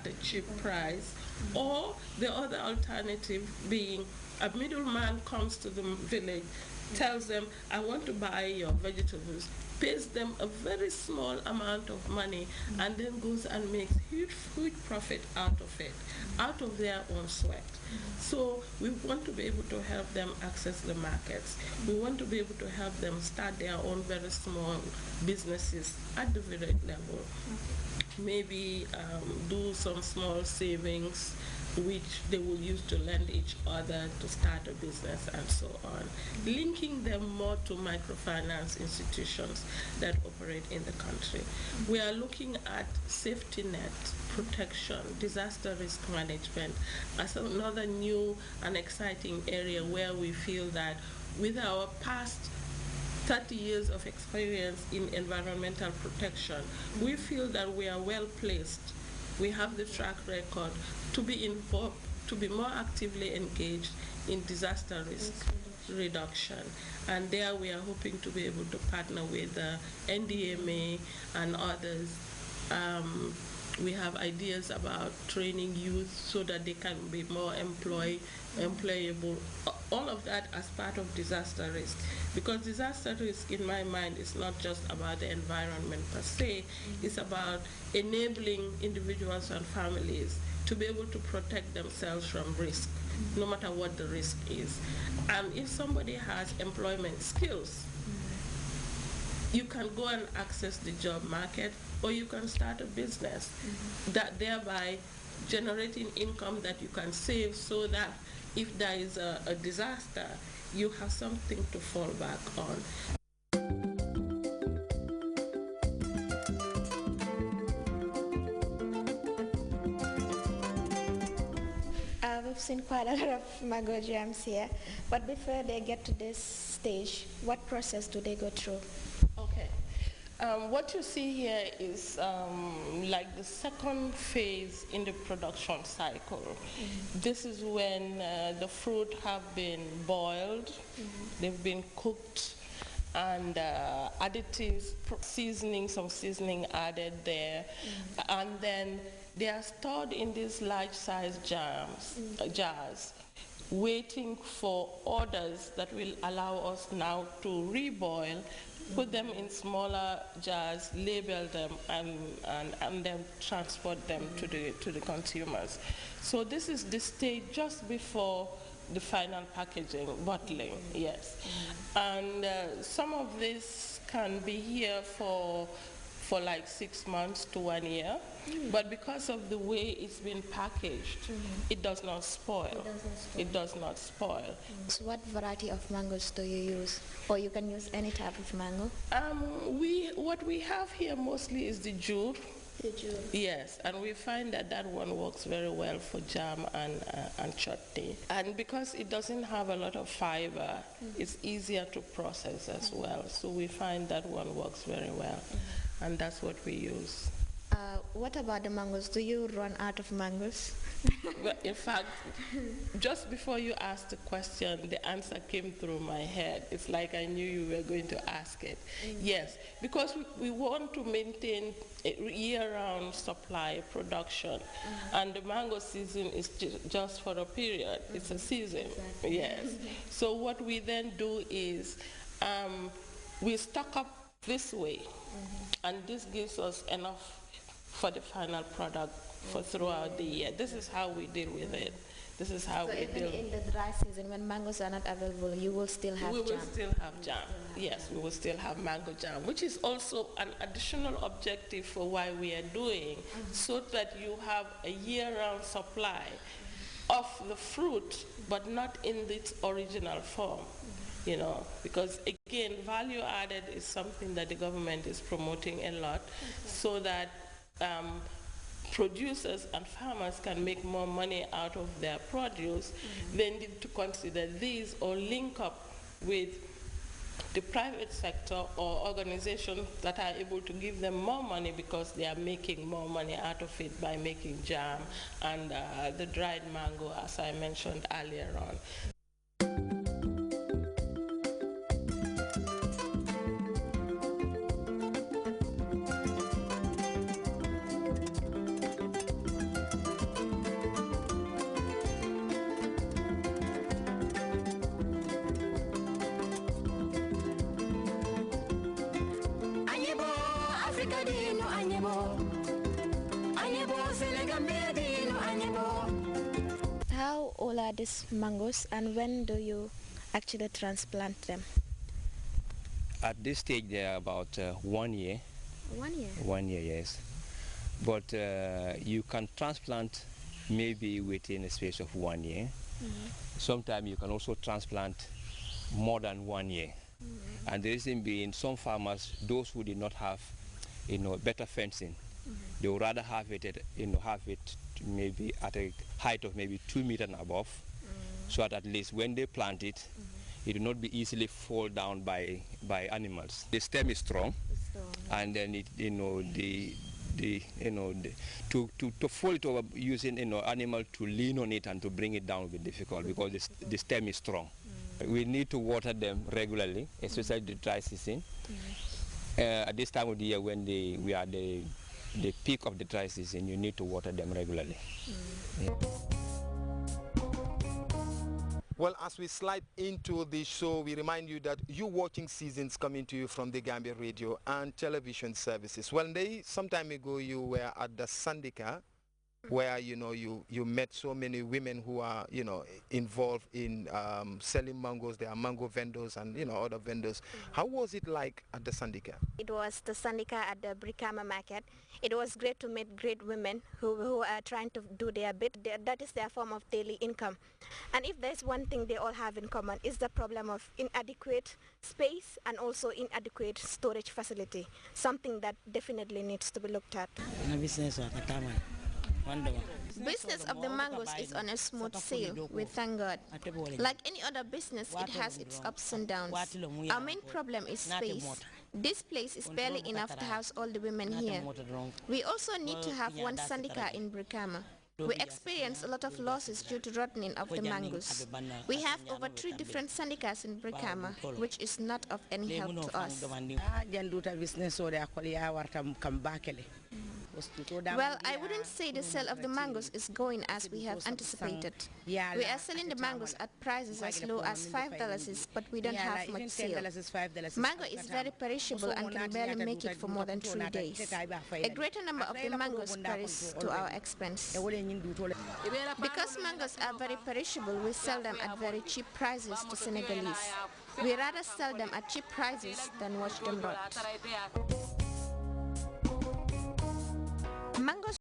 at a cheap price, or the other alternative being a middleman comes to the village, tells them, I want to buy your vegetables, pays them a very small amount of money, and then goes and makes huge profit out of it, out of their own sweat. So we want to be able to help them access the markets. We want to be able to help them start their own very small businesses at the village level. Maybe do some small savings which they will use to lend each other to start a business and so on, linking them more to microfinance institutions that operate in the country. We are looking at safety net, protection, disaster risk management as another new and exciting area where we feel that with our past 30 years of experience in environmental protection, we feel that we are well placed. We have the track record to be involved, to be more actively engaged in disaster risk reduction. And there we are hoping to be able to partner with NDMA and others. We have ideas about training youth so that they can be more employable. All of that as part of disaster risk. Because disaster risk, in my mind, is not just about the environment per se, it's about enabling individuals and families to be able to protect themselves from risk, no matter what the risk is. And if somebody has employment skills, you can go and access the job market, or you can start a business, that thereby generating income that you can save so that if there is a disaster, you have something to fall back on. We've seen quite a lot of mango jams here, but before they get to this stage, what process do they go through? Okay. What you see here is like the second phase in the production cycle. This is when the fruit have been boiled, they've been cooked, and additives, some seasoning added there, and then they are stored in these large-sized jars, waiting for orders that will allow us now to reboil, put them in smaller jars, label them, and then transport them to the consumers. So this is the stage just before the final packaging, bottling, yes. And some of this can be here for like 6 months to 1 year, but because of the way it's been packaged, it does not spoil. It does not spoil. So what variety of mangoes do you use? Or you can use any type of mango? What we have here mostly is the jur. The jur. Yes, and we find that that one works very well for jam and chutney. And because it doesn't have a lot of fiber, it's easier to process as well. So we find that one works very well. And that's what we use. What about the mangoes? Do you run out of mangoes? Well, in fact, just before you asked the question, the answer came through my head. It's like I knew you were going to ask it. Yes, because we want to maintain a year-round supply production, and the mango season is just for a period. It's a season, yes. So what we then do is we stock up this way, and this gives us enough for the final product for throughout the year. This is how we deal with it. This is how we deal. In the dry season, when mangoes are not available, you will still have jam? We will still have jam. Yes, we will still have mango jam, which is also an additional objective for why we are doing, so that you have a year-round supply of the fruit, but not in its original form. You know, because again, value added is something that the government is promoting a lot, so that producers and farmers can make more money out of their produce. They need to consider these or link up with the private sector or organizations that are able to give them more money because they are making more money out of it by making jam and the dried mango, as I mentioned earlier on. How old are these mangoes and when do you actually transplant them? At this stage, they are about 1 year. 1 year? 1 year, yes. But you can transplant maybe within a space of 1 year. Sometimes you can also transplant more than 1 year. And the reason being, some farmers, those who did not have, better fencing, they would rather have it, have it maybe at a height of maybe 2 meters and above, so that at least when they plant it, it will not be easily fall down by animals. The stem is strong, and then it, to fold it over using animal to lean on it and to bring it down will be difficult because the stem is strong. We need to water them regularly, especially the dry season. At this time of the year when we are the peak of the dry season, you need to water them regularly. Yeah. Well, as we slide into the show, we remind you that you're watching Seasons coming to you from the Gambia radio and television services. Well, some time ago you were at the Sandika, where you met so many women who are involved in selling mangoes. There are mango vendors and other vendors. How was it like at the Sandika? It was the Sandika at the Brikama market. It was great to meet great women who are trying to do their bit. That is their form of daily income. And if there's one thing they all have in common, is the problem of inadequate space and also inadequate storage facility, something that definitely needs to be looked at. Business of the mangoes is on a smooth sail, we thank God. Like any other business, it has its ups and downs. Our main problem is space. This place is barely enough to house all the women here. We also need to have one Sandika in Brikama. We experience a lot of losses due to rotting of the mangoes. We have over 3 different Sandikas in Brikama, which is not of any help to us. Well, I wouldn't say the sale of the mangoes is going as we have anticipated. We are selling the mangoes at prices as low as $5, but we don't have much sale. Mango is very perishable and can barely make it for more than 3 days. A greater number of the mangoes perish to our expense. Because mangoes are very perishable, we sell them at very cheap prices to Senegalese. We rather sell them at cheap prices than watch them rot. Mangoes